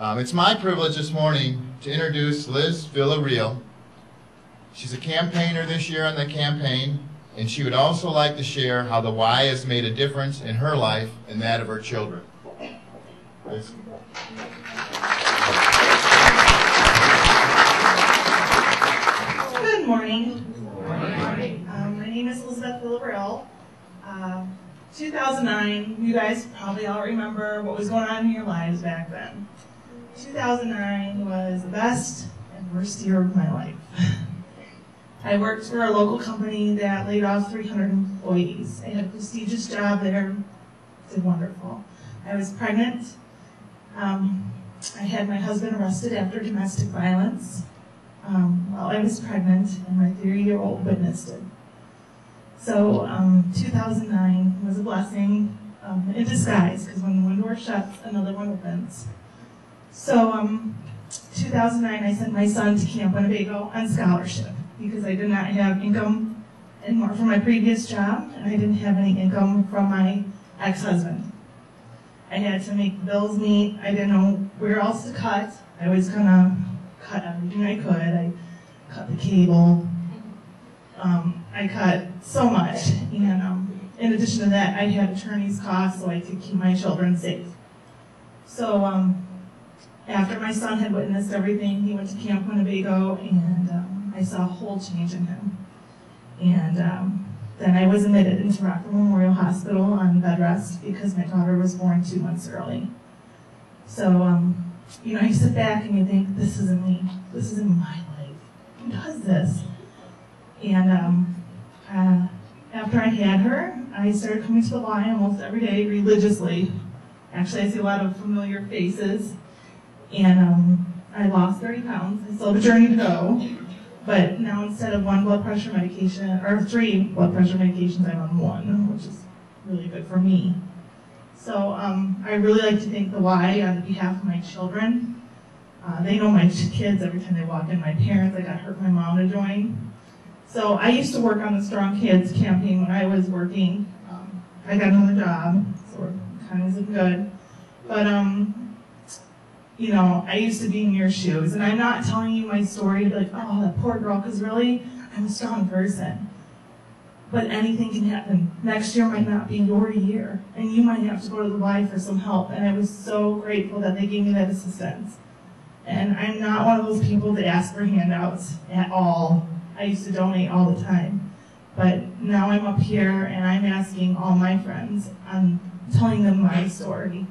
It's my privilege this morning to introduce Liz Villarreal. She's a campaigner this year on the campaign, and she would also like to share how the Y has made a difference in her life and that of her children. Liz. Good morning. My name is Elizabeth Villarreal. 2009, you guys probably all remember what was going on in your lives back then. 2009 was the best and worst year of my life. I worked for a local company that laid off 300 employees. I had a prestigious job there, did wonderful. I was pregnant. I had my husband arrested after domestic violence while I was pregnant, and my 3-year-old witnessed it. So 2009 was a blessing in disguise, because when one door shuts, another one opens. So 2009, I sent my son to Camp Winnebago on scholarship because I did not have income anymore from my previous job, and I didn't have any income from my ex-husband. I had to make the bills meet. I didn't know where else to cut. I was gonna cut everything I could. I cut the cable. I cut so much, and in addition to that, I had attorney's costs so I could keep my children safe. So after my son had witnessed everything, he went to Camp Winnebago, and I saw a whole change in him. And then I was admitted into Rockford Memorial Hospital on bed rest because my daughter was born 2 months early. So, you know, you sit back and you think, this isn't me. This isn't my life. Who does this? And after I had her, I started coming to the Y almost every day religiously. Actually, I see a lot of familiar faces. And I lost 30 pounds. I still have a journey to go. But now instead of 1 blood pressure medication, or 3 blood pressure medications, I'm on 1, which is really good for me. So I really like to thank the Y on behalf of my children. They know my kids every time they walk in. My parents, I got my mom to join. So I used to work on the Strong Kids campaign when I was working. I got another job, so we're kind of looking good. But you know, I used to be in your shoes, and I'm not telling you my story like, oh, that poor girl, because really, I'm a strong person. But anything can happen. Next year might not be your year, and you might have to go to the Y for some help, and I was so grateful that they gave me that assistance. And I'm not one of those people that ask for handouts at all. I used to donate all the time. But now I'm up here, and I'm asking all my friends, I'm telling them my story,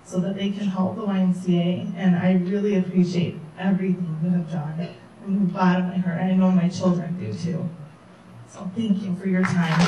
so that they can help the YMCA, and I really appreciate everything you have done from the bottom of my heart. I know my children do too. So thank you for your time.